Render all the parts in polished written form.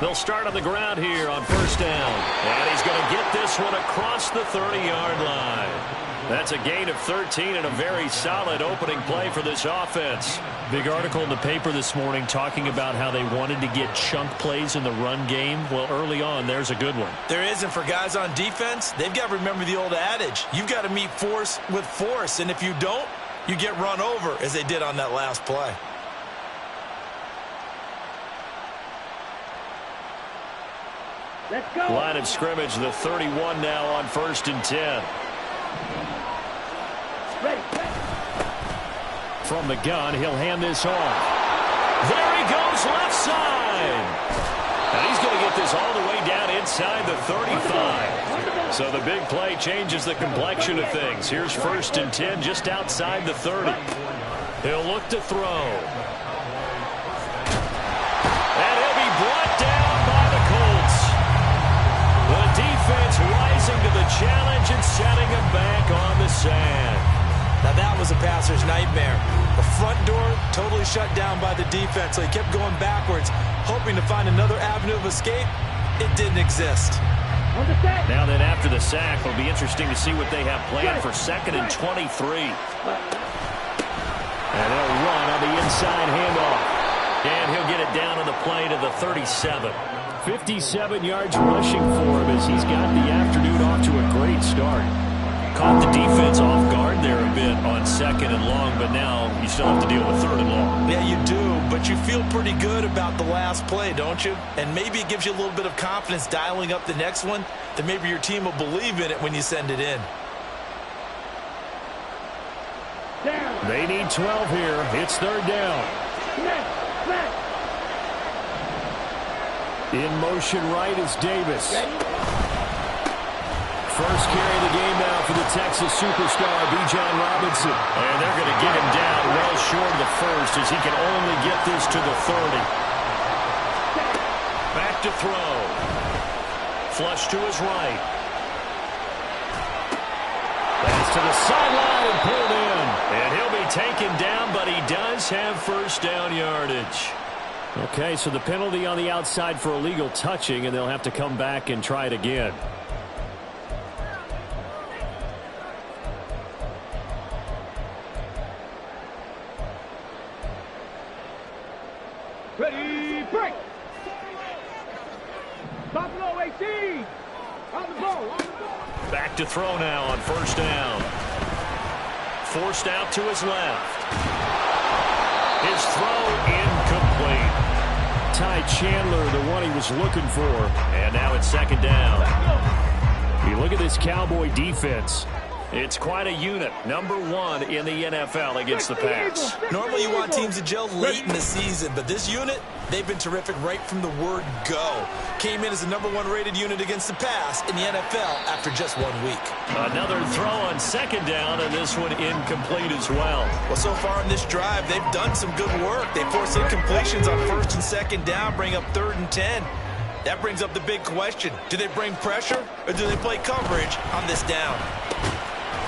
They'll start on the ground here on first down. And he's going to get this one across the 30-yard line. That's a gain of 13 and a very solid opening play for this offense. Big article in the paper this morning talking about how they wanted to get chunk plays in the run game. Well, early on, there's a good one. There isn't for guys on defense. They've got to remember the old adage. You've got to meet force with force, and if you don't, you get run over, as they did on that last play. Let's go. Line of scrimmage, the 31 now on 1st and 10. Ready. From the gun, he'll hand this off. There he goes, left side. And he's going to get this all the way down inside the 35. So the big play changes the complexion of things. Here's 1st and 10 just outside the 30. He'll look to throw. And he'll be brought down by the Colts. The defense rising to the challenge and setting him back on the sand. Now that was a passer's nightmare. The front door totally shut down by the defense, so he kept going backwards, hoping to find another avenue of escape. It didn't exist. Now then, after the sack, it'll be interesting to see what they have planned for 2nd and 23. And they'll run on the inside handoff. And he'll get it down on the play to the 37. 57 yards rushing for him as he's got the afternoon off to a great start. Caught the defense off guard there a bit on 2nd and long, but now you still have to deal with 3rd and long. Yeah, you do, but you feel pretty good about the last play, don't you? And maybe it gives you a little bit of confidence dialing up the next one, that maybe your team will believe in it when you send it in. They need 12 here. It's 3rd down. In motion right is Davis. First carry of the game now for the Texas superstar, Bijan Robinson. And they're going to get him down well short of the first as he can only get this to the 30. Back to throw. Flush to his right. That's to the sideline and pulled in. And he'll be taken down, but he does have first down yardage. Okay, so the penalty on the outside for illegal touching, and they'll have to come back and try it again. Ready, break. Top low, 18. On the ball, on the ball. Back to throw now on 1st down. Forced out to his left. His throw incomplete. Ty Chandler, the one he was looking for. And now it's 2nd down. You look at this Cowboy defense. It's quite a unit. Number 1 in the NFL against the pass. Normally you want teams to gel late in the season, but this unit, they've been terrific right from the word go. Came in as the number 1 rated unit against the pass in the NFL after just 1 week. Another throw on 2nd down, and this one incomplete as well. Well, so far in this drive, they've done some good work. They force incompletions on 1st and 2nd down, bring up 3rd and 10. That brings up the big question. Do they bring pressure, or do they play coverage on this down?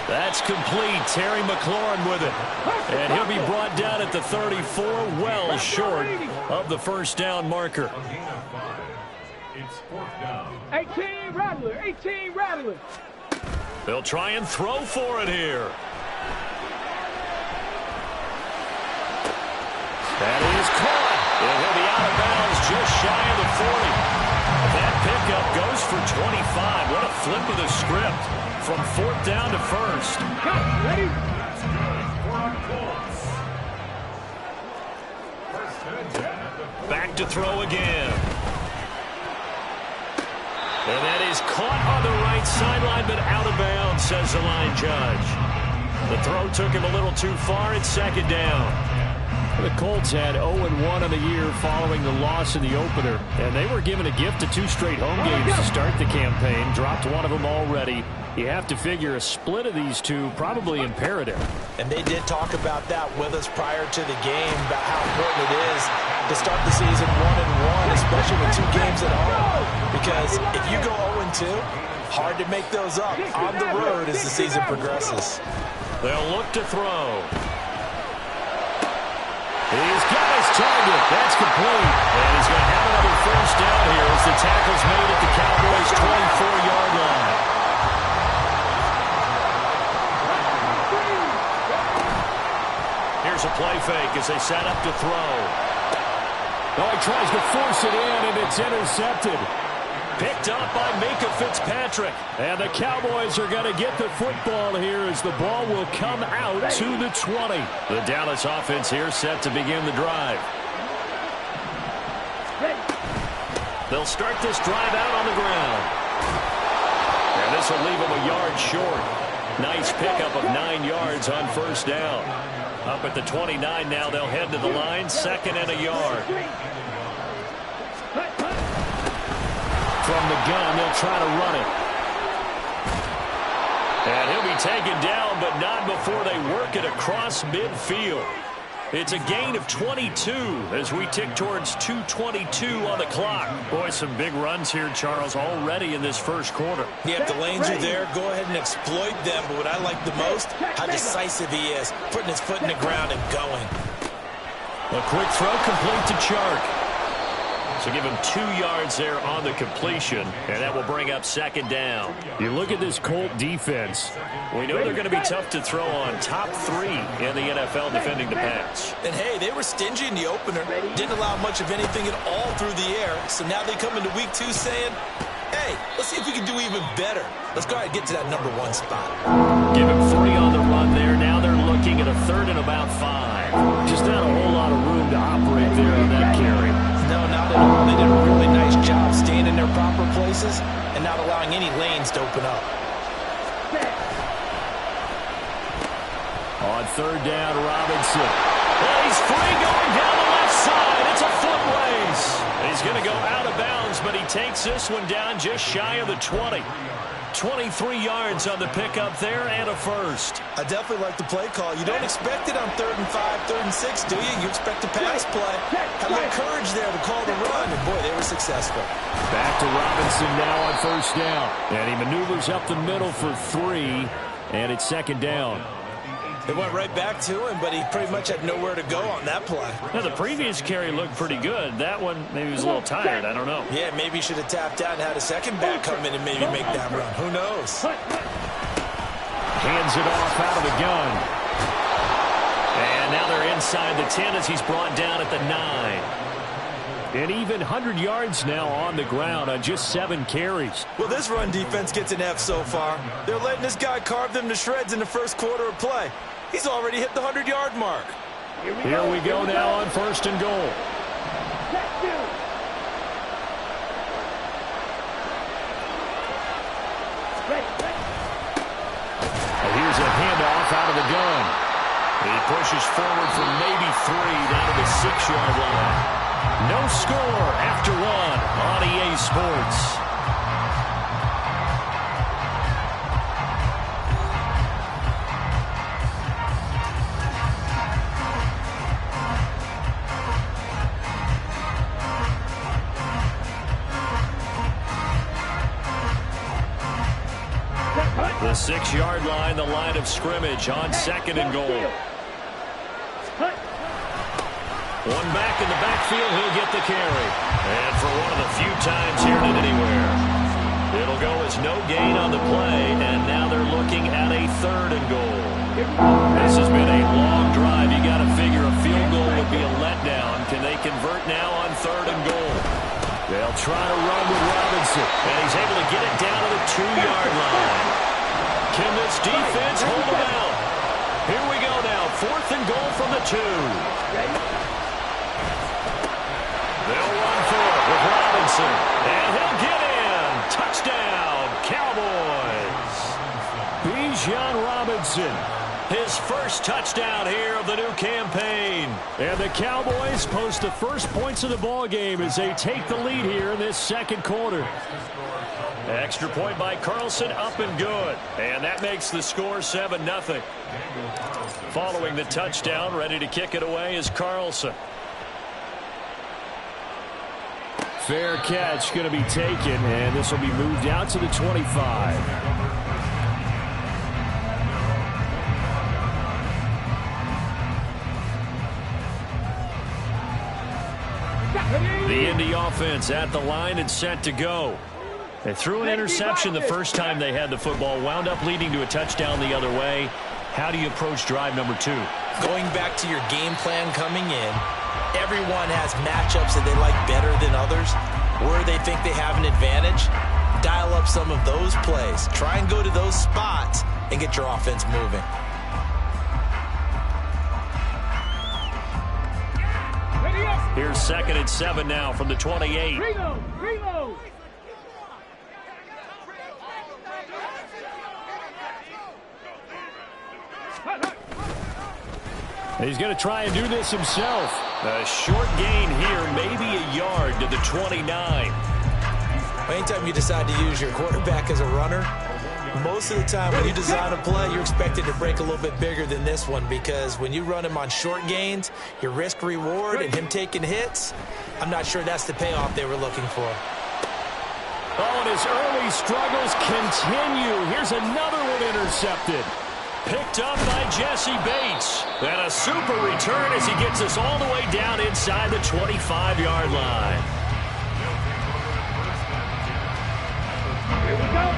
That's complete. Terry McLaurin with it. And he'll be brought down at the 34, well short of the first down marker. It's 4th down. 18 Rattler, 18 Rattler. They'll try and throw for it here. That is caught. And he'll be out of bounds just shy of the 40. That pickup goes for 25. What a flip of the script. From 4th down to 1st. Ready? Back to throw again. And that is caught on the right sideline, but out of bounds, says the line judge. The throw took him a little too far. It's 2nd down. The Colts had 0-1 on the year following the loss in the opener, and they were given a gift of 2 straight home games to start the campaign. Dropped one of them already. You have to figure a split of these two probably imperative. And they did talk about that with us prior to the game, about how important it is to start the season 1-1, especially with 2 games at home. Because if you go 0-2, hard to make those up on the road as the season progresses. They'll look to throw. He's got his target. That's complete. And he's going to have another first down here break as they set up to throw. Oh, he tries to force it in, and it's intercepted. Picked up by Minka Fitzpatrick. And the Cowboys are going to get the football here as the ball will come out to the 20. The Dallas offense here set to begin the drive. They'll start this drive out on the ground. And this will leave them a yard short. Nice pickup of 9 yards on first down. Up at the 29 now, they'll head to the line, 2nd and a yard. From the gun, they'll try to run it. And he'll be taken down, but not before they work it across midfield. It's a gain of 22 as we tick towards 2:22 on the clock. Boy, some big runs here, Charles, already in this first quarter. Yeah, if the lanes are there, go ahead and exploit them. But what I like the most, how decisive he is, putting his foot in the ground and going. A quick throw complete to Chark. So give him 2 yards there on the completion, and that will bring up 2nd down. You look at this Colt defense. We know they're going to be tough to throw on. Top 3 in the NFL defending the pass. And, hey, they were stingy in the opener. Didn't allow much of anything at all through the air. So now they come into week 2 saying, hey, let's see if we can do even better. Let's go ahead and get to that number 1 spot. Give him 3 on the run there. Now they're looking at a 3rd and about 5. Just not a whole lot of room to operate there on that carry. No, not at all. They did a really nice job staying in their proper places and not allowing any lanes to open up. On 3rd down, Robinson. Well, he's free going down the left side. It's a foot race. He's going to go out of bounds, but he takes this one down just shy of the 20. 23 yards on the pickup there and a first. I definitely like the play call. You don't expect it on 3rd and 5, 3rd and 6, do you? You expect a pass play. Had a little courage there to call the run, and boy, they were successful. Back to Robinson now on 1st down. And he maneuvers up the middle for 3, and it's 2nd down. It went right back to him, but he pretty much had nowhere to go on that play. Now, the previous carry looked pretty good. That one, maybe he was a little tired. I don't know. Yeah, maybe he should have tapped out and had a second back come in and maybe make that run. Who knows? Hands it off out of the gun. And now they're inside the 10 as he's brought down at the 9. An even 100 yards now on the ground on just 7 carries. Well, this run defense gets an F so far. They're letting this guy carve them to shreds in the first quarter of play. He's already hit the 100-yard mark. Here we go now on 1st and goal. Here's a handoff out of the gun. He pushes forward for maybe 3 down to the 6-yard line. No score after 1 on EA Sports. The 6-yard line, the line of scrimmage on 2nd and goal. One back in the backfield, he'll get the carry. And for one of the few times here at anywhere, it'll go as no gain on the play, and now they're looking at a 3rd and goal. This has been a long drive. You got to figure a field goal would be a letdown. Can they convert now on 3rd and goal? They'll try to run with Robinson. And he's able to get it down to the 2-yard line. Can this defense hold him out? Here we go now. 4th and goal from the 2. They'll run for it with Robinson. And he'll get in. Touchdown, Cowboys. Bijan Robinson. His first touchdown here of the new campaign. And the Cowboys post the first points of the ball game as they take the lead here in this 2nd quarter. Extra point by Carlson, up and good. And that makes the score 7-0. Following the touchdown, ready to kick it away is Carlson. Fair catch going to be taken, and this will be moved out to the 25. The Indy offense at the line and set to go. They threw an interception the first time they had the football, wound up leading to a touchdown the other way. How do you approach drive number 2? Going back to your game plan coming in, everyone has matchups that they like better than others. Where they think they have an advantage, dial up some of those plays. Try and go to those spots and get your offense moving. Here's 2nd and 7 now from the 28. Reload. He's going to try and do this himself. A short gain here, maybe a yard to the 29. Anytime you decide to use your quarterback as a runner, most of the time when you design a play, you're expected to break a little bit bigger than this one, because when you run him on short gains, your risk-reward and him taking hits, I'm not sure that's the payoff they were looking for. Oh, and his early struggles continue. Here's another one intercepted. Picked up by Jesse Bates. And a super return as he gets us all the way down inside the 25-yard line. Here we go.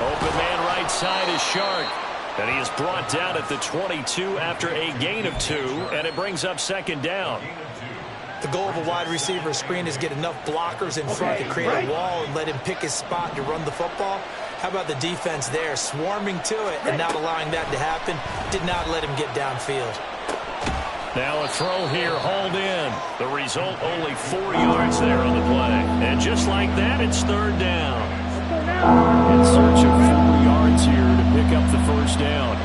Open man right side is Shark. And he is brought down at the 22 after a gain of 2. And it brings up 2nd down. The goal of a wide receiver screen is get enough blockers in front to create a wall and let him pick his spot to run the football. How about the defense there, swarming to it and not allowing that to happen? Did not let him get downfield. Now a throw here, hauled in. The result, only 4 yards there on the play. And just like that, it's 3rd down. In search of 4 yards here to pick up the 1st down.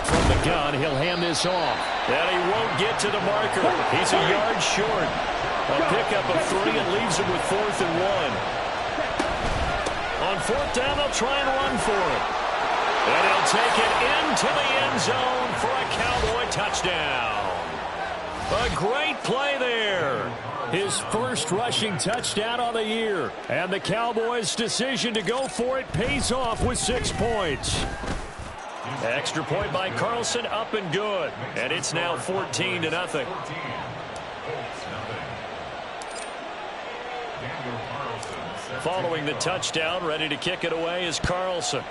From the gun, he'll hand this off. And he won't get to the marker. He's a yard short. A pickup of 3 and leaves him with 4th and 1. On 4th down, they'll try and run for it. And he'll take it into the end zone for a Cowboy touchdown. A great play there. His first rushing touchdown on the year. And the Cowboys' decision to go for it pays off with 6 points. Extra point by Carlson, up and good. And it's now 14-0. Following the touchdown, ready to kick it away is Carlson.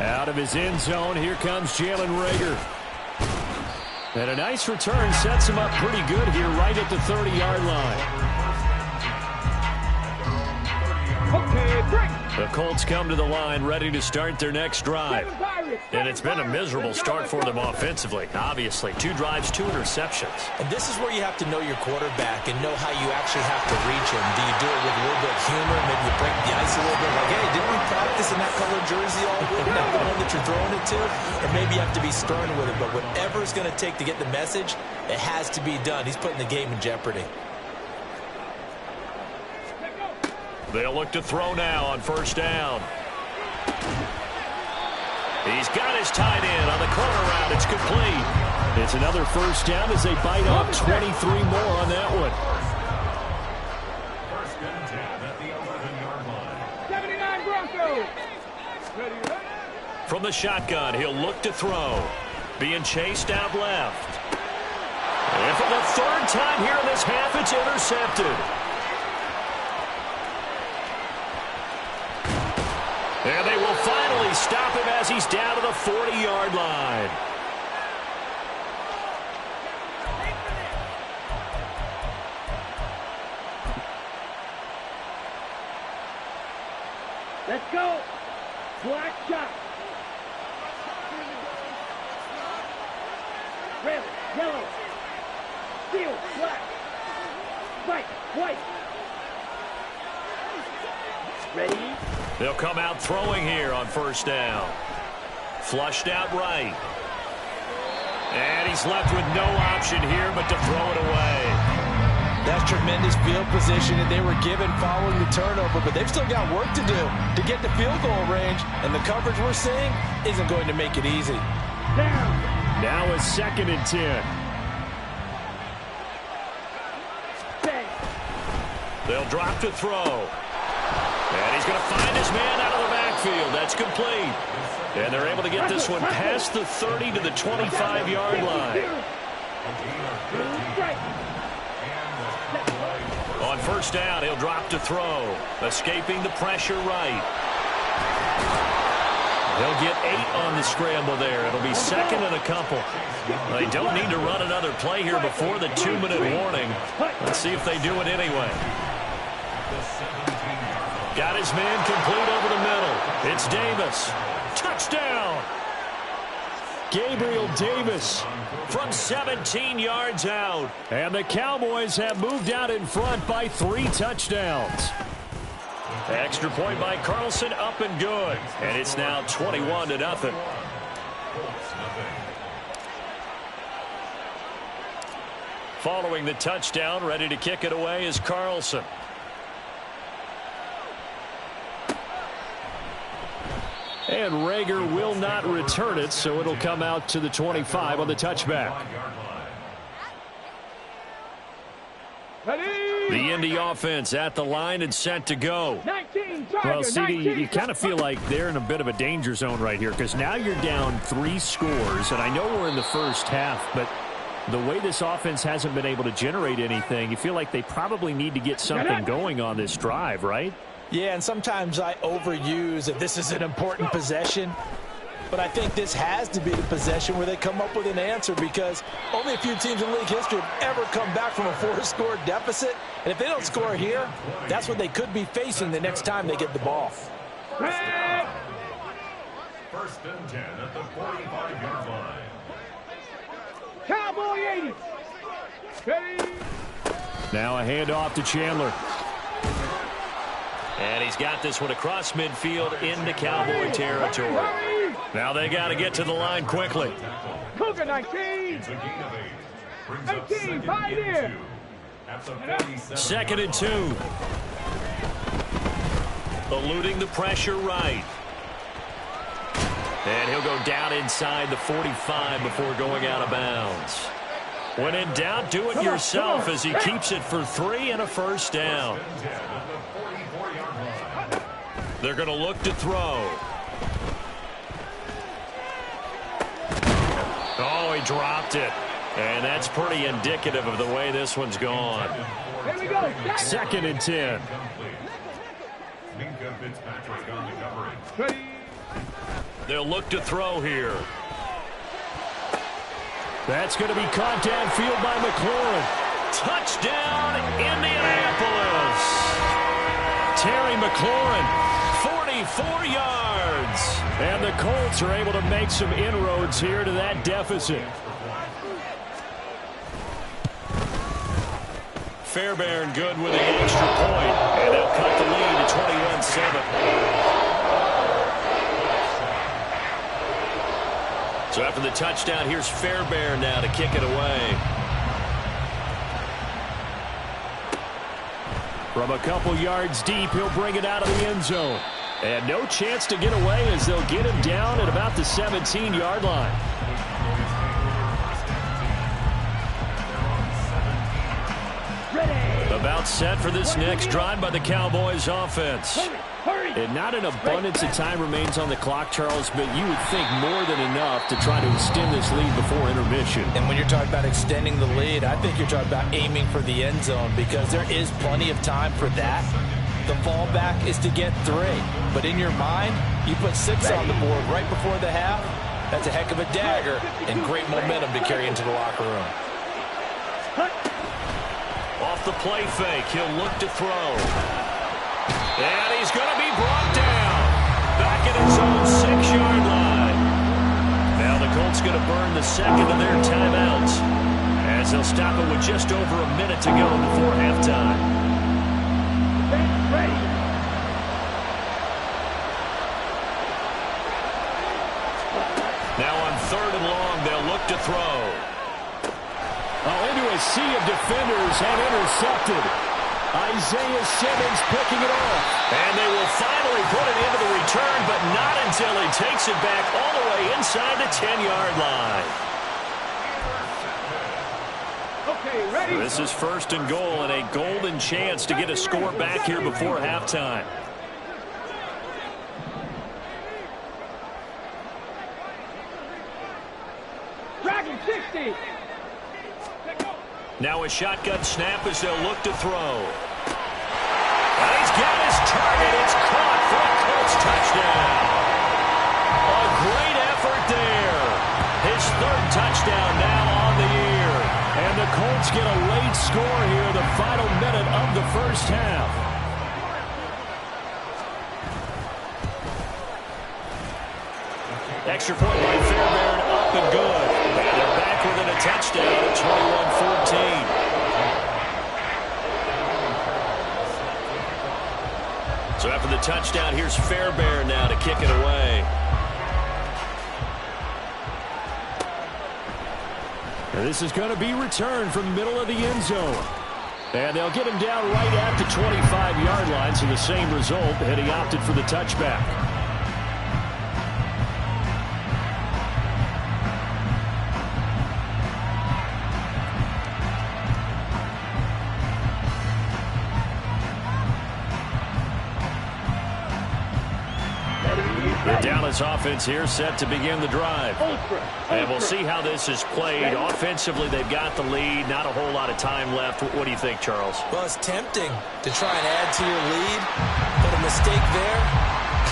Out of his end zone, here comes Jalen Reagor. And a nice return sets him up pretty good here right at the 30-yard line. The Colts come to the line ready to start their next drive. And it's been a miserable start for them offensively. Obviously, 2 drives, 2 interceptions. And this is where you have to know your quarterback and know how you actually have to reach him. Do you do it with a little bit of humor? Maybe you break the ice a little bit. Like, hey, didn't we practice in that color jersey all week? Not the one that you're throwing it to? Or maybe you have to be stern with it. But whatever it's going to take to get the message, it has to be done. He's putting the game in jeopardy. They'll look to throw now on 1st down. He's got his tight end on the corner route. It's complete. It's another 1st down as they bite off 23 more on that one. 79 Broncos. Ready. From the shotgun, he'll look to throw. Being chased out left. And for the 3rd time here in this half, it's intercepted. And they will finally stop him as he's down to the 40-yard line. Let's go. Black shot. Red, yellow, steel, black, white, white. Ready? They'll come out throwing here on 1st down. Flushed out right. And he's left with no option here but to throw it away. That's tremendous field position that they were given following the turnover, but they've still got work to do to get the field goal range, and the coverage we're seeing isn't going to make it easy. Down. Now it's 2nd and 10. Bang. They'll drop to throw. And he's going to find his man out of the backfield. That's complete. And they're able to get this one past the 30 to the 25-yard line. On first down, he'll drop to throw. Escaping the pressure right. He'll get 8 on the scramble there. It'll be second and a couple. They don't need to run another play here before the 2-minute warning. Let's see if they do it anyway. Got his man complete over the middle. It's Davis. Touchdown! Gabriel Davis From 17 yards out. And the Cowboys have moved out in front by 3 touchdowns. Extra point by Carlson, up and good. And it's now 21-0. Following the touchdown, ready to kick it away is Carlson. And Rager will not return it, so it'll come out to the 25 on the touchback. The Indy offense at the line and set to go. Well, CD, you kind of feel like they're in a bit of a danger zone right here because now you're down 3 scores, and I know we're in the first half, but the way this offense hasn't been able to generate anything, you feel like they probably need to get something going on this drive, right? Yeah, and sometimes I overuse that this is an important possession. But I think this has to be the possession where they come up with an answer because only a few teams in league history have ever come back from a 4-score deficit. And if they don't score here, that's what they could be facing the next time they get the ball. First and 10 at the 45-yard line. Cowboy 80. Now a handoff to Chandler. And he's got this one across midfield into Cowboy territory. Now they got to get to the line quickly. Cougar 19. 18, 5 here. Second and 2. Eluding the pressure right. And he'll go down inside the 45 before going out of bounds. When in doubt, do it yourself as he keeps it for 3 and a first down. They're going to look to throw. Oh, he dropped it. And that's pretty indicative of the way this one's gone. Here we go. Second and 10. They'll look to throw here. That's going to be caught downfield by McLaurin. Touchdown, Indianapolis. Terry McLaurin. 44 yards. And the Colts are able to make some inroads here to that deficit. Fairbairn good with the extra point. And they'll cut the lead to 21-7. So after the touchdown, here's Fairbairn now to kick it away. From a couple yards deep, he'll bring it out of the end zone. And no chance to get away as they'll get him down at about the 17-yard line. About set for this next drive by the Cowboys offense. And not an abundance of time remains on the clock, Charles, but you would think more than enough to try to extend this lead before intermission. And when you're talking about extending the lead, I think you're talking about aiming for the end zone because there is plenty of time for that. The fallback is to get 3. But in your mind, you put 6 on the board right before the half. That's a heck of a dagger and great momentum to carry into the locker room. Off the play fake, he'll look to throw. And he's going to be brought down. Back at his own 6-yard line. Now the Colts going to burn the second of their timeouts as they'll stop it with just over a minute to go before halftime. Now on 3rd and long, they'll look to throw. Into a sea of defenders and intercepted. Isaiah Simmons picking it off. And they will finally put it into the return, but not until he takes it back all the way inside the 10-yard line. Okay, ready? This is 1st and goal and a golden chance to get a score back here before halftime. Dragon 60. Now a shotgun snap as they'll look to throw. And he's got his target. It's caught for a Colts touchdown. A great effort there. His third touchdown now on the year. And the Colts get a late score here, the final minute of the first half. Extra point by Fairbairn, up and good. And they're back within a touchdown at 21-14. So after the touchdown, here's Fairbairn now to kick it away. And this is going to be returned from the middle of the end zone. And they'll get him down right at the 25-yard line, so the same result, and he opted for the touchback. The Dallas offense here set to begin the drive. And we'll see how this is played. Offensively, they've got the lead. Not a whole lot of time left. What do you think, Charles? Well, it's tempting to try and add to your lead, but a mistake there,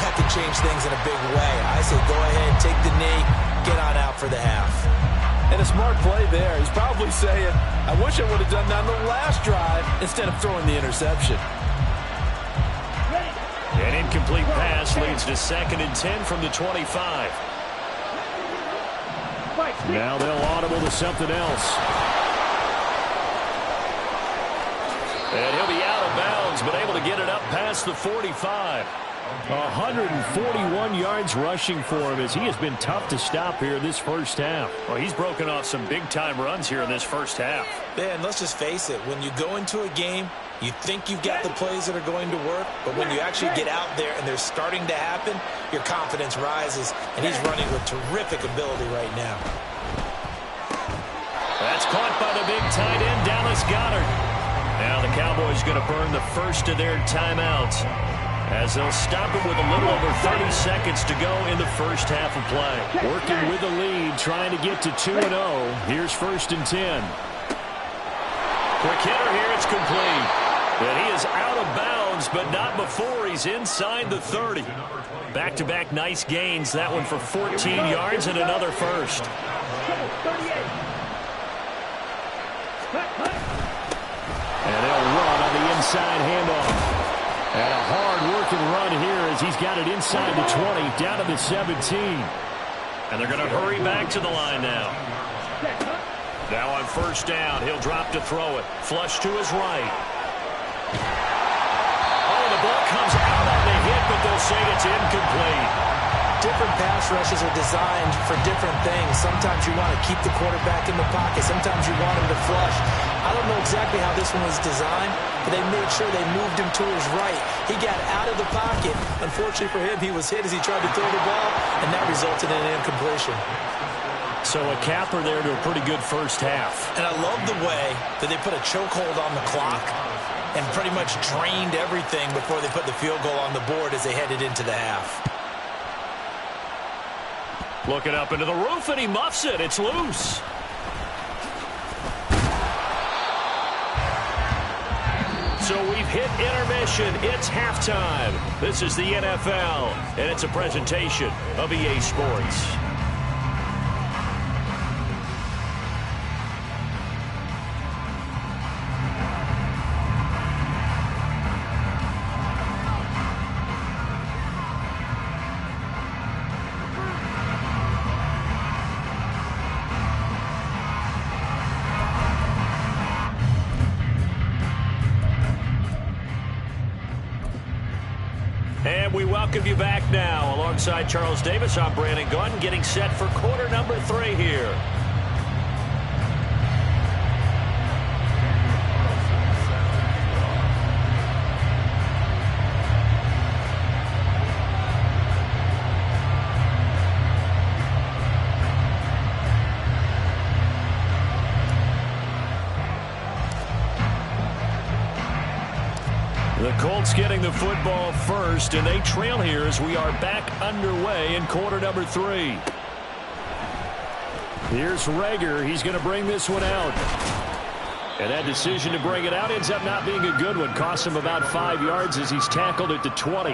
that can change things in a big way. I say go ahead, take the knee, get on out for the half. And a smart play there. He's probably saying, I wish I would have done that on the last drive instead of throwing the interception. An incomplete pass leads to 2nd and 10 from the 25. Now they'll audible to something else. And he'll be out of bounds, but able to get it up past the 45. 141 yards rushing for him as he has been tough to stop here this first half. Well, he's broken off some big-time runs here in this first half. Man, let's just face it. When you go into a game, you think you've got the plays that are going to work, but when you actually get out there and they're starting to happen, your confidence rises, and he's running with terrific ability right now. That's caught by the big tight end, Dallas Goedert. Now the Cowboys going to burn the first of their timeouts as they'll stop it with a little over 30 seconds to go in the first half of play. Working with the lead, trying to get to 2-0. Here's 1st and 10. Quick hitter here, it's complete. And he is out of bounds, but not before he's inside the 30. Back-to-back nice gains. That one for 14 yards and another first. And they'll run on the inside handoff. And a hard-working run here as he's got it inside the 20, down to the 17. And they're going to hurry back to the line now. Now on 1st down, he'll drop to throw it. Flush to his right. Oh, the ball comes out on the hit, but they'll say it's incomplete. Different pass rushes are designed for different things. Sometimes you want to keep the quarterback in the pocket. Sometimes you want him to flush. I don't know exactly how this one was designed, but they made sure they moved him to his right. He got out of the pocket. Unfortunately for him, he was hit as he tried to throw the ball, and that resulted in an incompletion. So a capper there to a pretty good first half. And I love the way that they put a chokehold on the clock and pretty much drained everything before they put the field goal on the board as they headed into the half. Looking up into the roof, and he muffs it. It's loose. So we've hit intermission. It's halftime. This is the NFL, and it's a presentation of EA Sports. And we welcome you back now. Alongside Charles Davis, I'm Brandon Gaudin, getting set for quarter number 3 here. The Colts getting the football first, and they trail here as we are back underway in quarter number 3. Here's Rager. He's going to bring this one out. And that decision to bring it out ends up not being a good one. Costs him about 5 yards as he's tackled at the 20.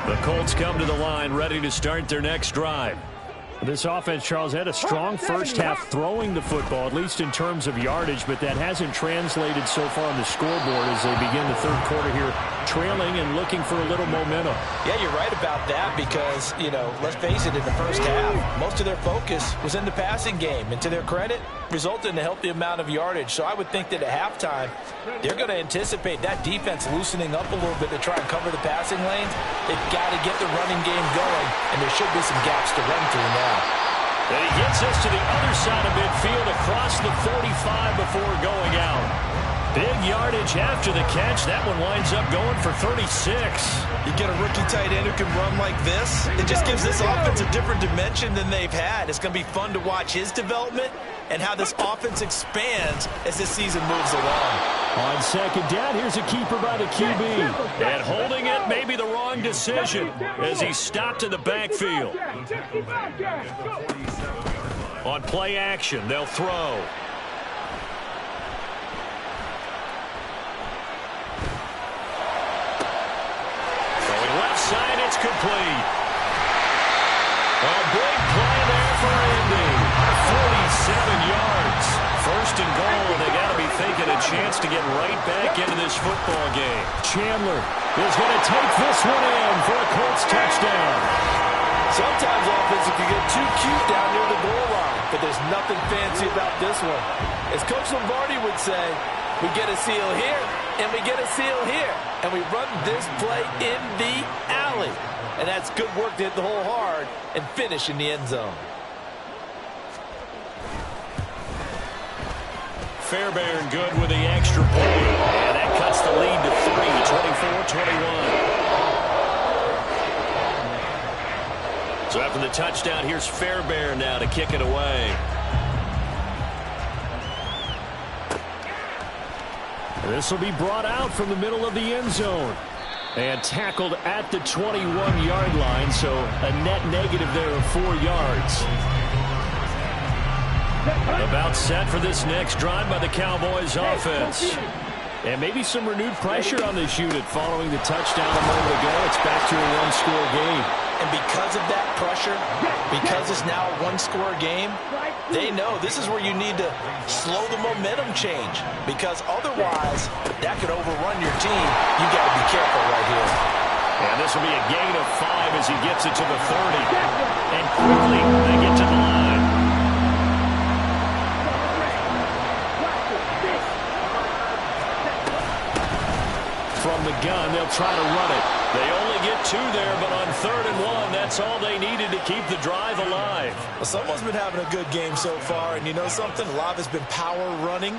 The Colts come to the line ready to start their next drive. This offense, Charles, had a strong first half throwing the football, at least in terms of yardage, but that hasn't translated so far on the scoreboard as they begin the third quarter here, trailing and looking for a little momentum. Yeah, you're right about that because, let's face it, in the first half, most of their focus was in the passing game. And to their credit, resulted in a healthy amount of yardage. So I would think that at halftime, they're going to anticipate that defense loosening up a little bit to try and cover the passing lanes. They've got to get the running game going, and there should be some gaps to run through now. And he gets us to the other side of midfield across the 45 before going out. Big yardage after the catch. That one winds up going for 36. You get a rookie tight end who can run like this. It just gives this offense a different dimension than they've had. It's going to be fun to watch his development and how this offense expands as this season moves along. On second down, here's a keeper by the QB. And holding it may be the wrong decision as he stopped in the backfield. On play action, they'll throw. Side, it's complete. A big play there for Indy. 47 yards. First and goal, and they got to be thinking a chance to get right back into this football game. Chandler is going to take this one in for a Colts touchdown. Sometimes offense can get too cute down near the goal line, but there's nothing fancy about this one. As Coach Lombardi would say, we get a seal here, and we get a seal here. And we run this play in the alley. And that's good work to hit the hole hard and finish in the end zone. Fairbairn good with the extra point. And that cuts the lead to 3, 24-21. So after the touchdown, here's Fairbairn now to kick it away. This will be brought out from the middle of the end zone and tackled at the 21-yard line, so a net negative there of 4 yards. About set for this next drive by the Cowboys offense. And maybe some renewed pressure on this unit following the touchdown a moment ago. It's back to a one-score game. And because of that pressure, because it's now a one-score game, they know this is where you need to slow the momentum change, because otherwise that could overrun your team. You got to be careful right here. And this will be a gain of 5 as he gets it to the 30. And quickly they get to the line. From the gun, they'll try to run it. They only get 2 there, but on 3rd and 1, that's all they needed to keep the drive alive. Well, someone's been having a good game so far, and you know something? A lot has been power running.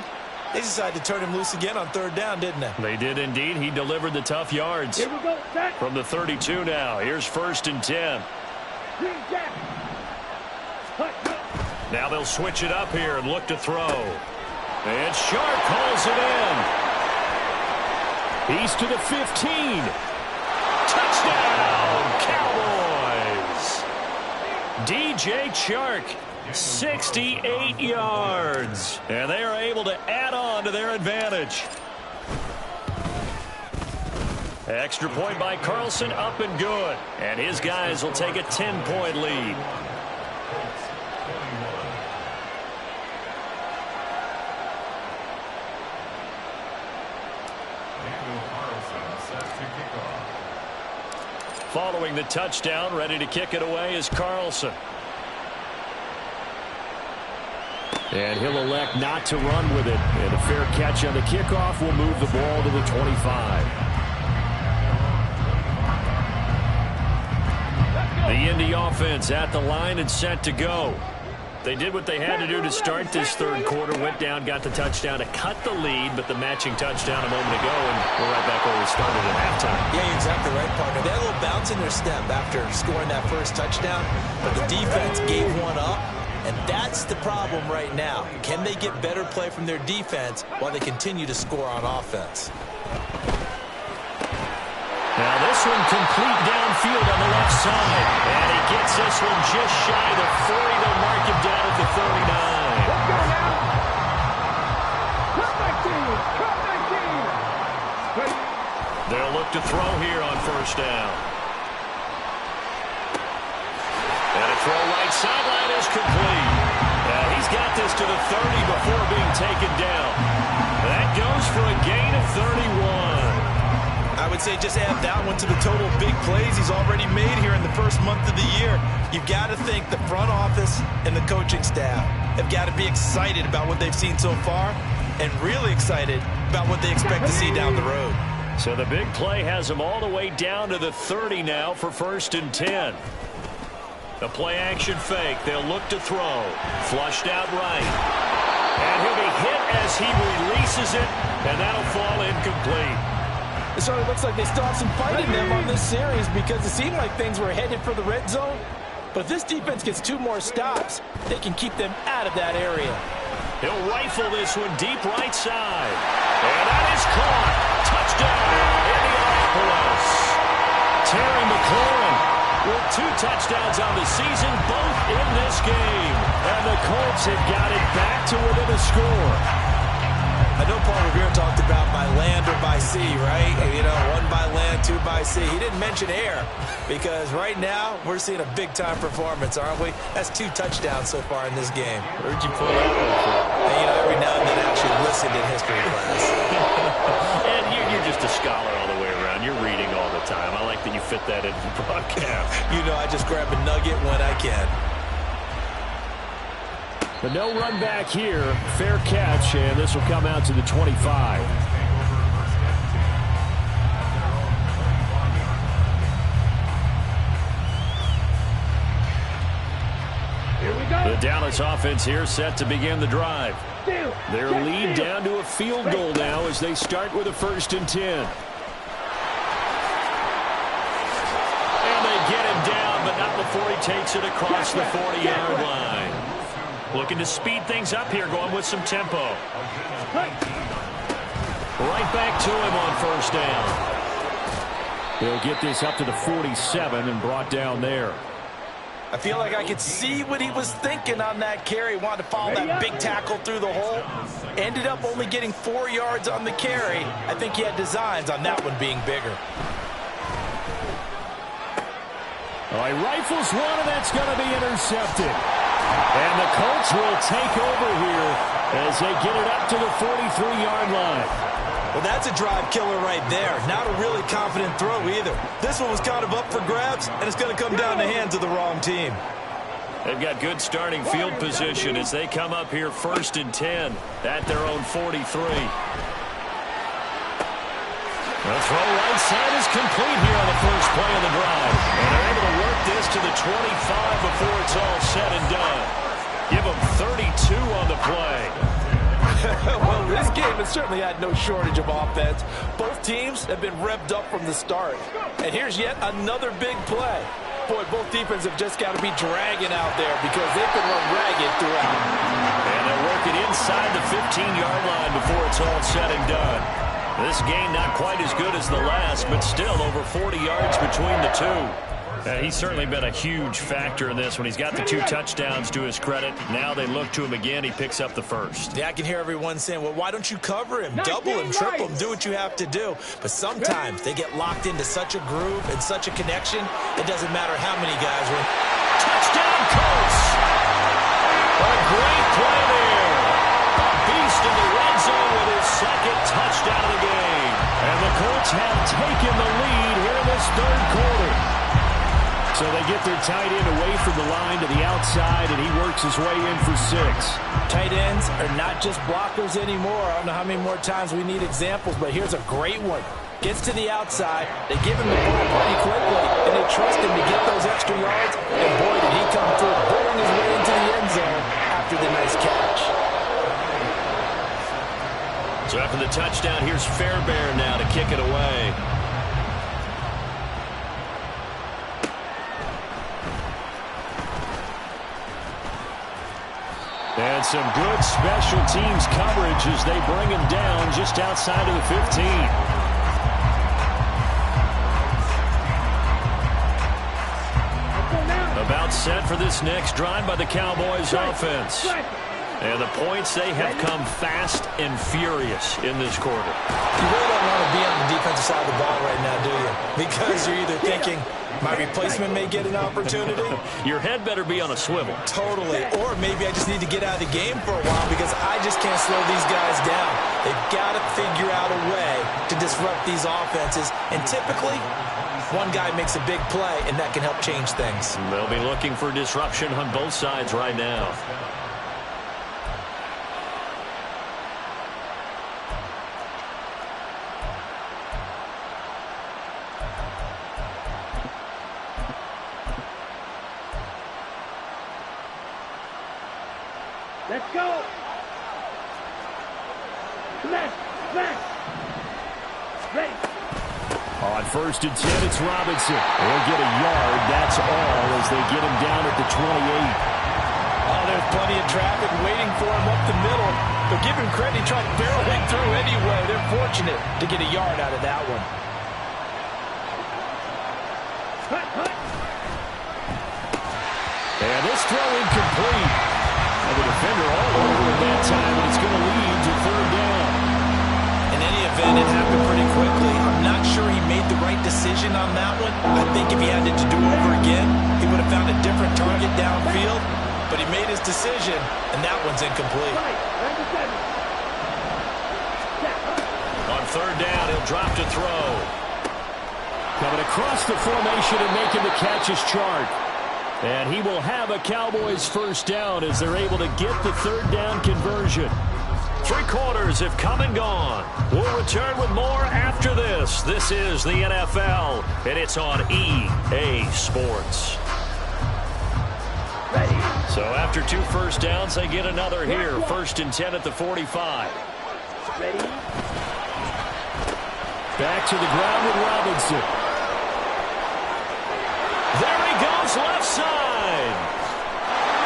They decided to turn him loose again on 3rd down, didn't they? They did indeed. He delivered the tough yards. Here we go, set. From the 32 now. Here's 1st and 10. Now they'll switch it up here and look to throw. And Sharp calls it in. He's to the 15. Touchdown, Cowboys. DJ Chark, 68 yards. And they are able to add on to their advantage. Extra point by Carlson, up and good. And his guys will take a 10-point lead. Following the touchdown, ready to kick it away is Carlson. And he'll elect not to run with it. And a fair catch on the kickoff will move the ball to the 25. The Indy offense at the line and set to go. They did what they had to do to start this third quarter. Went down, got the touchdown to cut the lead, but the matching touchdown a moment ago, and we're right back where we started at halftime. Yeah, you're exactly right, partner. They had a little bounce in their step after scoring that first touchdown, but the defense gave one up, and that's the problem right now. Can they get better play from their defense while they continue to score on offense? Now this one complete downfield on the left side. And he gets this one just shy of the 40. They'll mark him down at the 39. Let's go now. Cut that team. Cut that team. They'll look to throw here on first down. And a throw right sideline is complete. He's got this to the 30 before being taken down. That goes for a gain of 31. I would say just add that one to the total big plays he's already made here in the first month of the year. You've got to think the front office and the coaching staff have got to be excited about what they've seen so far and really excited about what they expect to see down the road. So the big play has him all the way down to the 30 now for 1st and 10. A play-action fake. They'll look to throw. Flushed out right. And he'll be hit as he releases it, and that'll fall incomplete. It certainly looks like they still have some fight in them on this series because it seemed like things were headed for the red zone. But if this defense gets 2 more stops, they can keep them out of that area. He'll rifle this one deep right side. And that is caught. Touchdown, Indianapolis. Terry McLaurin with 2 touchdowns on the season, both in this game. And the Colts have got it back to within a score. I know Paul Revere talked about by land or by sea, right? You know, 1 by land, 2 by sea. He didn't mention air because right now we're seeing a big-time performance, aren't we? That's 2 touchdowns so far in this game. Where'd you pull that one from? And, you know, every now and then I actually listened in history class. And you're just a scholar all the way around. You're reading all the time. I like that you fit that into the broadcast. You know, I just grab a nugget when I can. But no run back here. Fair catch, and this will come out to the 25. Here we go. The Dallas offense here set to begin the drive. Their lead down to a field goal now as they start with a 1st and 10. And they get him down, but not before he takes it across the 40-yard line. Looking to speed things up here, going with some tempo. Right back to him on first down. They'll get this up to the 47 and brought down there. I feel like I could see what he was thinking on that carry. Wanted to follow that big tackle through the hole. Ended up only getting 4 yards on the carry. I think he had designs on that one being bigger. Oh, he rifles one, and that's going to be intercepted. And the Colts will take over here as they get it up to the 43-yard line. Well, that's a drive killer right there. Not a really confident throw either. This one was kind of up for grabs, and it's going to come down the hands of the wrong team. They've got good starting field position as they come up here 1st and 10 at their own 43. The throw right side is complete here on the first play of the drive. And they're able to work this to the 25 before it's all said and done. Give them 32 on the play. Well, this game has certainly had no shortage of offense. Both teams have been revved up from the start. And here's yet another big play. Boy, both defenses have just got to be dragging out there because they've been run ragged throughout. And they're working inside the 15-yard line before it's all said and done. This game not quite as good as the last, but still over 40 yards between the two. He's certainly been a huge factor in this when he's got the 2 touchdowns to his credit. Now they look to him again. He picks up the first. Yeah, I can hear everyone saying, well, why don't you cover him? Double him, triple him, do what you have to do. But sometimes they get locked into such a groove and such a connection, it doesn't matter how many guys are in. Touchdown, Colts! What a great play there. A beast in the red zone with his 2nd touchdown of the game. And the Colts have taken the lead here in this 3rd quarter. So they get their tight end away from the line to the outside, and he works his way in for 6. Tight ends are not just blockers anymore. I don't know how many more times we need examples, but here's a great one. Gets to the outside, they give him the ball pretty quickly, and they trust him to get those extra yards, and boy, did he come through, burrowing his way into the end zone after the nice catch. So after the touchdown, here's Fairbairn now to kick it away. And some good special teams coverage as they bring him down just outside of the 15. Timeout set for this next drive by the Cowboys offense. And the points, they have come fast and furious in this quarter. You really don't want to be on the defensive side of the ball right now, do you? Because you're either thinking, my replacement may get an opportunity. Your head better be on a swivel. Totally. Or maybe I just need to get out of the game for a while because I just can't slow these guys down. They've got to figure out a way to disrupt these offenses. And typically, one guy makes a big play, and that can help change things. They'll be looking for disruption on both sides right now. Let's go. Smash. Ready. On 1st and 10, it's Robinson. He'll get a yard. That's all as they get him down at the 28. Oh, there's plenty of traffic waiting for him up the middle. But give him credit, he tried barreling through anyway. They're fortunate to get a yard out of that one. And this throw incomplete. And the defender all over at that time, and it's going to lead to 3rd down. In any event, it happened pretty quickly. I'm not sure he made the right decision on that one. I think if he had it to do over again, he would have found a different target downfield. But he made his decision, and that one's incomplete. On 3rd down, he'll drop to throw. Coming across the formation and making the catch is Chark. And he will have a Cowboys 1st down as they're able to get the 3rd down conversion. 3 quarters have come and gone. We'll return with more after this. This is the NFL, and it's on EA Sports. Ready. So after 2 first downs, they get another here. 1st and 10 at the 45. Ready. Back to the ground with Robinson. There he goes, left side.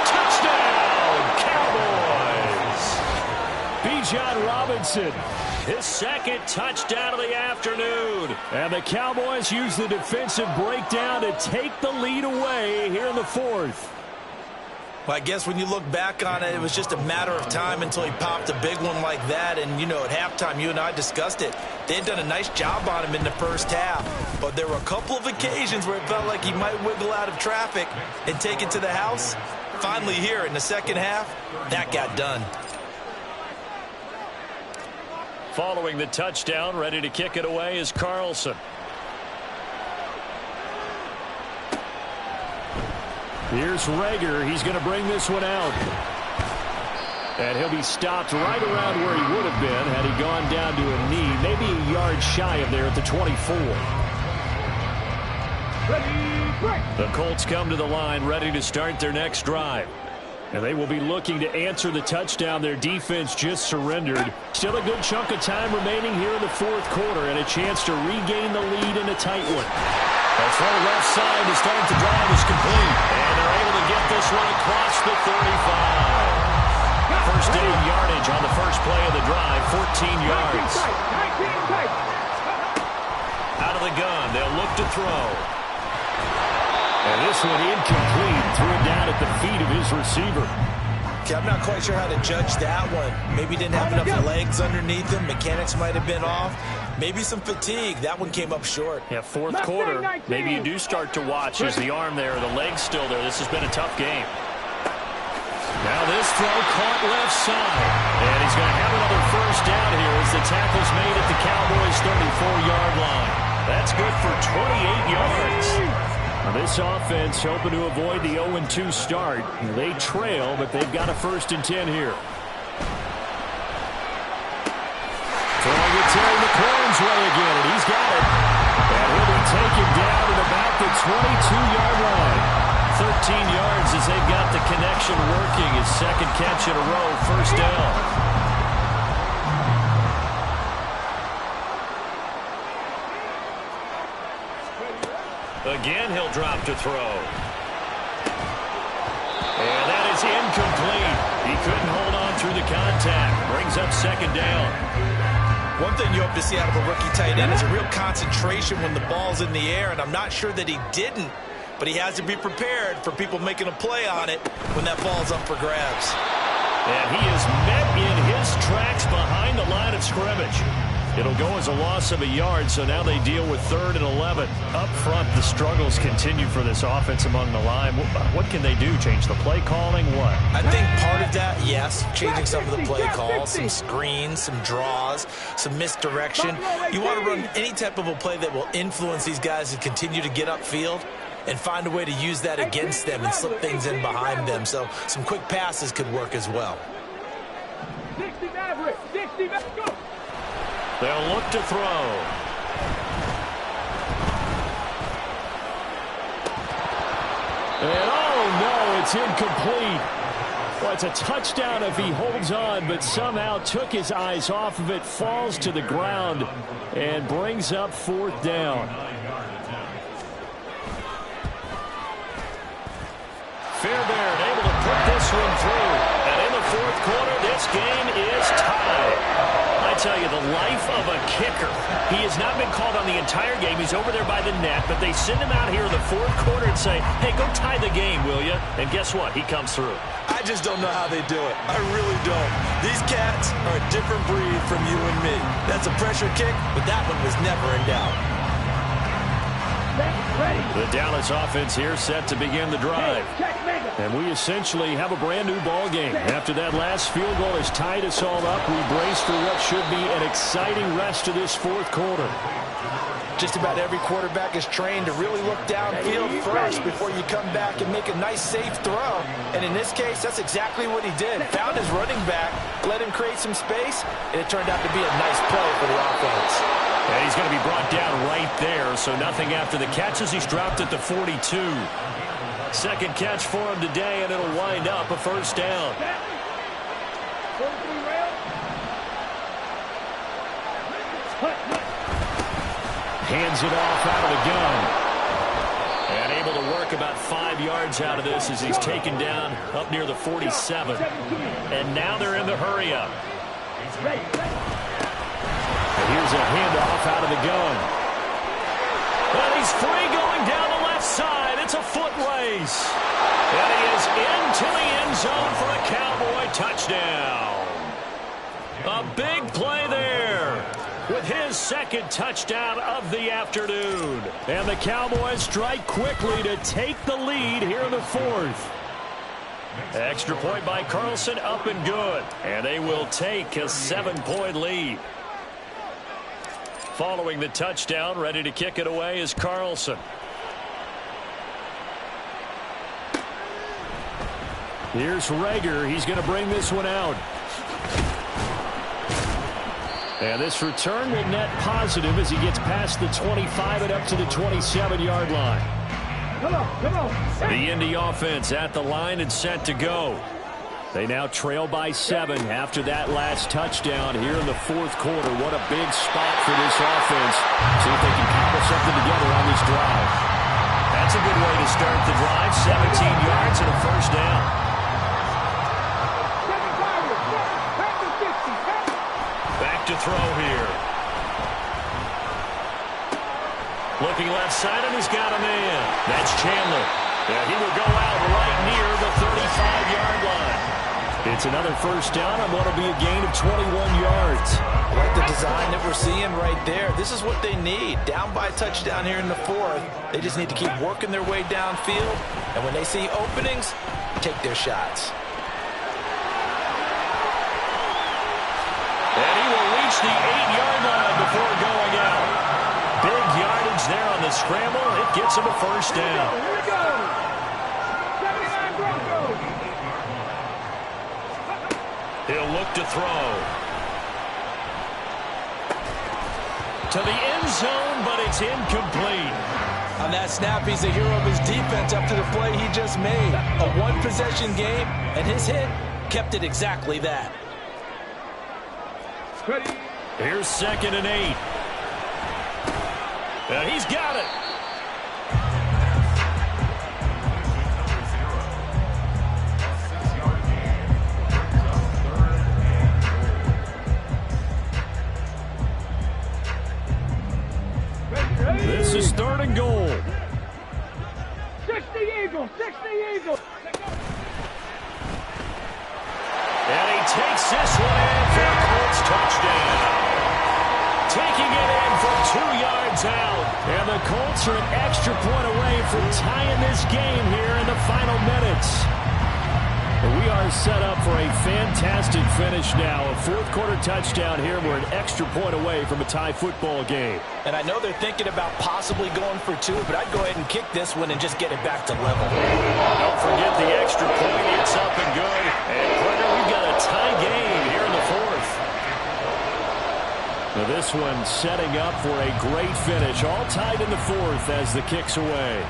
Touchdown, Cowboys. Bijan Robinson, his 2nd touchdown of the afternoon. And the Cowboys use the defensive breakdown to take the lead away here in the 4th. Well, I guess when you look back on it, it was just a matter of time until he popped a big one like that. And, you know, at halftime, you and I discussed it. They had done a nice job on him in the 1st half. But there were a couple of occasions where it felt like he might wiggle out of traffic and take it to the house. Finally here in the 2nd half, that got done. Following the touchdown, ready to kick it away is Carlson. Here's Rager. He's going to bring this one out. And he'll be stopped right around where he would have been had he gone down to a knee, maybe a yard shy of there at the 24. The Colts come to the line ready to start their next drive. And they will be looking to answer the touchdown their defense just surrendered. Still a good chunk of time remaining here in the 4th quarter and a chance to regain the lead in a tight one. That throw left side to start the drive is complete. And they're able to get this one across the 35. 1st down yardage on the first play of the drive, 14 yards. Out of the gun, they'll look to throw. And this one incomplete, threw it down at the feet of his receiver. Okay, I'm not quite sure how to judge that one. Maybe he didn't have enough legs underneath him. Mechanics might have been off. Maybe some fatigue. That one came up short. Yeah, 4th quarter, maybe you do start to watch as the arm there, the leg's still there. This has been a tough game. Now this throw caught left side. And he's going to have another 1st down here as the tackle's made at the Cowboys' 34-yard line. That's good for 28 yards. Now this offense hoping to avoid the 0-2 start. They trail, but they've got a 1st and 10 here. Throwing it Terry McLaurin's way again, and he's got it. And he'll be taken down at about the 22-yard line. 13 yards as they've got the connection working. His 2nd catch in a row, 1st down. Again, he'll drop to throw. And that is incomplete. He couldn't hold on through the contact. Brings up 2nd down. One thing you hope to see out of a rookie tight end is a real concentration when the ball's in the air, and I'm not sure that he didn't but he has to be prepared for people making a play on it when that ball's up for grabs. And he is met in his tracks behind the line of scrimmage. It'll go as a loss of a yard, so now they deal with 3rd and 11. Up front, the struggles continue for this offense among the line. What can they do? Change the play calling? What? I think part of that, yes, changing some of the play calls, some screens, some draws, some misdirection. You want to run any type of a play that will influence these guys to continue to get upfield and find a way to use that against them and slip things in behind them. So some quick passes could work as well. 60 Maverick, 60 Maverick, go! They'll look to throw. And oh no, it's incomplete. Well, it's a touchdown if he holds on, but somehow took his eyes off of it, falls to the ground, and brings up 4th down. Fairbairn able to put this one through. And in the 4th quarter, this game is tied. I tell you, the life of a kicker. He has not been called on the entire game. He's over there by the net, but they send him out here in the 4th quarter and say, hey, go tie the game, will you? And guess what? He comes through. I just don't know how they do it. I really don't. These cats are a different breed from you and me. That's a pressure kick, but that one was never in doubt. The Dallas offense here set to begin the drive. And we essentially have a brand new ball game. After that last field goal has tied us all up, we brace for what should be an exciting rest of this 4th quarter. Just about every quarterback is trained to really look downfield first before you come back and make a nice, safe throw. And in this case, that's exactly what he did. Found his running back, let him create some space, and it turned out to be a nice play for the offense. And he's going to be brought down right there, so nothing after the catches. He's dropped at the 42. Second catch for him today, and it'll wind up a 1st down. Hands it off out of the gun. And able to work about 5 yards out of this as he's taken down up near the 47. And now they're in the hurry-up. And here's a handoff out of the gun. And he's free going down the left side. It's a foot race. And he is into the end zone for a Cowboy touchdown. A big play there with his 2nd touchdown of the afternoon. And the Cowboys strike quickly to take the lead here in the 4th. Extra point by Carlson, up and good. And they will take a 7-point lead. Following the touchdown, ready to kick it away is Carlson. Here's Rager. He's going to bring this one out. And this return will net positive as he gets past the 25 and up to the 27-yard line. Come on. The Indy offense at the line and set to go. They now trail by 7 after that last touchdown here in the 4th quarter. What a big spot for this offense. See if they can cobble something together on this drive. That's a good way to start the drive. 17 yards and a 1st down. Back to throw here. Looking left side, and he's got a man. That's Chandler. And he will go out right near the 35-yard line. It's another 1st down on what will be a gain of 21 yards. I like the design that we're seeing right there. This is what they need. Down by a touchdown here in the 4th. They just need to keep working their way downfield. And when they see openings, take their shots. And he will reach the 8-yard line before going out. Big yardage there on the scramble. It gets him a 1st down. Here we go. 79 Broncos. He'll look to throw. To the end zone, but it's incomplete. On that snap, he's a hero of his defense after the play he just made. A one-possession game, and his hit kept it exactly that. Ready. Here's 2nd and 8. And he's got it. This is 3rd and goal. Fix the Eagles. And he takes this one in for a Colts touchdown. Taking it in from 2 yards out. And the Colts are an extra point away from tying this game here in the final minutes. And we are set up for a fantastic finish now. A fourth-quarter touchdown here. We're an extra point away from a tie football game. And I know they're thinking about possibly going for 2, but I'd go ahead and kick this one and just get it back to level. Don't forget the extra point. It's up and good. And, Brenner, we've got a tie game here in the fourth. Now this one setting up for a great finish. All tied in the fourth as the kick's away.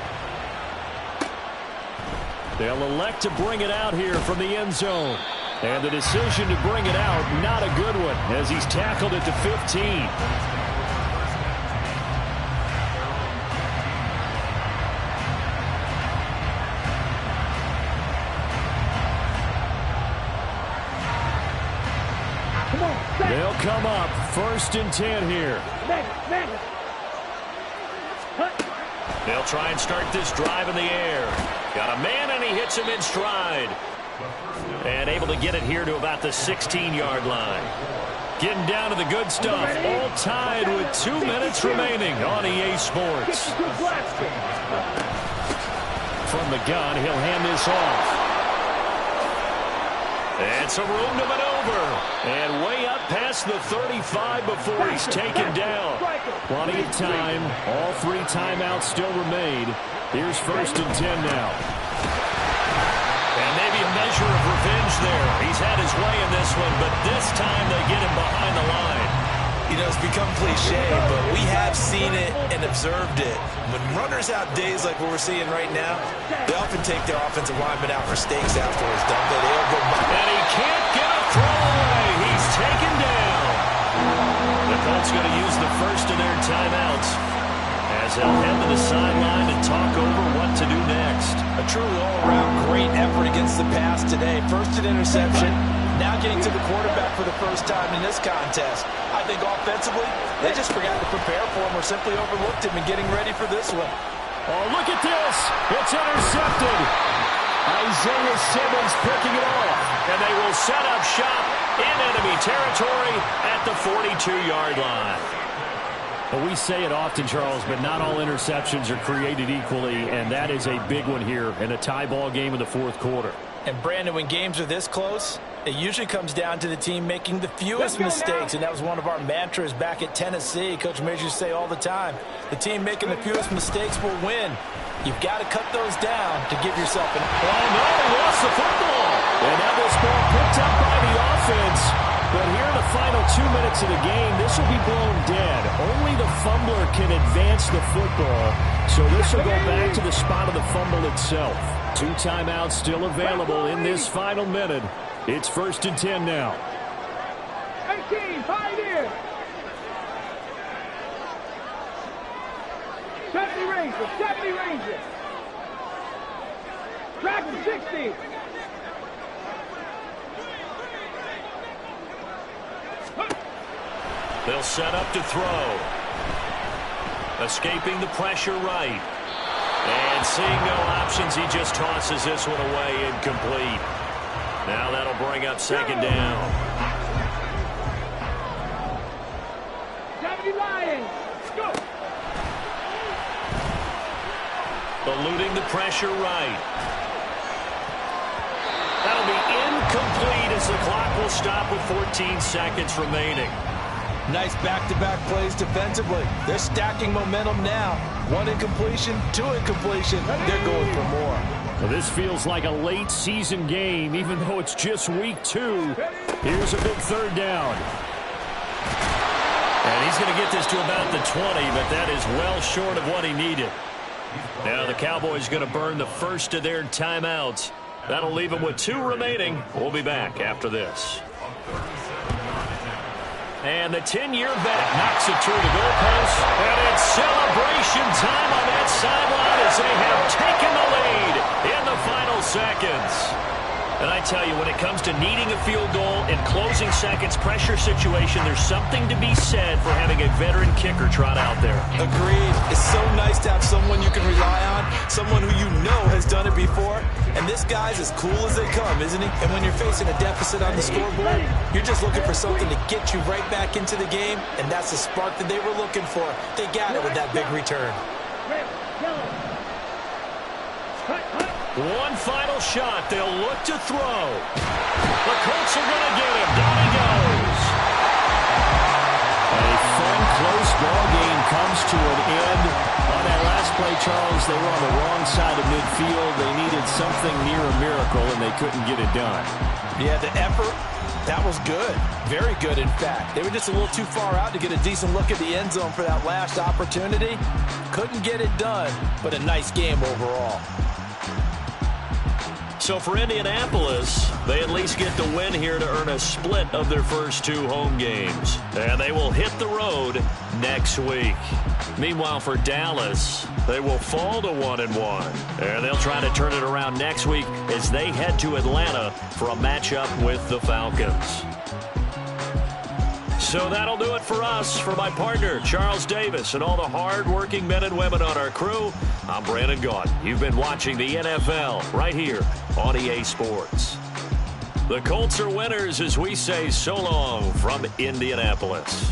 They'll elect to bring it out here from the end zone. And the decision to bring it out, not a good one, as he's tackled at the 15. They'll come up 1st and 10 here. They'll try and start this drive in the air. Got a man, and he hits him in stride. And able to get it here to about the 16-yard line. Getting down to the good stuff. All tied with 2 minutes remaining on EA Sports. From the gun, he'll hand this off. And some room to maneuver. And way up past the 35 before he's taken down. Plenty of time. All 3 timeouts still remain. Here's 1st and 10 now. And maybe a measure of revenge there. He's had his way in this one, but this time they get him behind the line. You know, it's become cliche, but we have seen it and observed it. When runners have days like what we're seeing right now, they often take their offensive linemen out for steaks afterwards, don't they? They'll go by. And he can't get a throw away. He's taken down. The Colts going to use the first of their timeouts as they'll head to the sideline and talk over what to do next. A truly all-around great effort against the pass today. First an interception, now getting to the quarterback for the first time in this contest. I think offensively, they just forgot to prepare for him or simply overlooked him in getting ready for this one. Oh, look at this. It's intercepted. Isaiah Simmons picking it off. And they will set up shop in enemy territory at the 42-yard line. Well, we say it often, Charles, but not all interceptions are created equally, and that is a big one here in a tie ball game in the fourth quarter. And, Brandon, when games are this close, it usually comes down to the team making the fewest mistakes, and that was one of our mantras back at Tennessee. Coach Major used to say all the time, the team making the fewest mistakes will win. You've got to cut those down to give yourself an... Oh, no, they lost the football. And that was ball picked up by the offense. But here in the final 2 minutes of the game, this will be blown dead. Only the fumbler can advance the football. So this will go back to the spot of the fumble itself. 2 timeouts still available in this final minute. It's 1st and 10 now. 18, Pioneer. 70 Rangers. Dragon 60. They'll set up to throw. Escaping the pressure right. And seeing no options, he just tosses this one away, incomplete. Now that'll bring up 2nd down. 70 Lions. Go. Eluding the pressure right. That'll be incomplete as the clock will stop with 14 seconds remaining. Nice back-to-back plays defensively. They're stacking momentum now. 1 incompletion, 2 incompletion. They're going for more. Well, this feels like a late season game, even though it's just week 2. Here's a big 3rd down. And he's going to get this to about the 20, but that is well short of what he needed. Now the Cowboys going to burn the first of their timeouts. That'll leave them with 2 remaining. We'll be back after this. And the 10-year vet knocks it through the goalpost. And it's celebration time on that sideline as they have taken the lead in the final seconds. And I tell you, when it comes to needing a field goal in closing seconds, pressure situation, there's something to be said for having a veteran kicker trot out there. Agreed. It's so nice to have someone you can rely on, someone who you know has done it before. And this guy's as cool as they come, isn't he? And when you're facing a deficit on the scoreboard, you're just looking for something to get you right back into the game, and that's the spark that they were looking for. They got it with that big return. One final shot. They'll look to throw. The Colts are going to get him. Down he goes. A fun, close ball game comes to an end. On that last play, Charles, they were on the wrong side of midfield. They needed something near a miracle, and they couldn't get it done. Yeah, the effort, that was good. Very good, in fact. They were just a little too far out to get a decent look at the end zone for that last opportunity. Couldn't get it done, but a nice game overall. So for Indianapolis, they at least get the win here to earn a split of their first 2 home games. And they will hit the road next week. Meanwhile, for Dallas, they will fall to 1-1. And they'll try to turn it around next week as they head to Atlanta for a matchup with the Falcons. So that'll do it for us. For my partner, Charles Davis, and all the hard-working men and women on our crew, I'm Brandon Gaudin. You've been watching the NFL right here on EA Sports. The Colts are winners as we say so long from Indianapolis.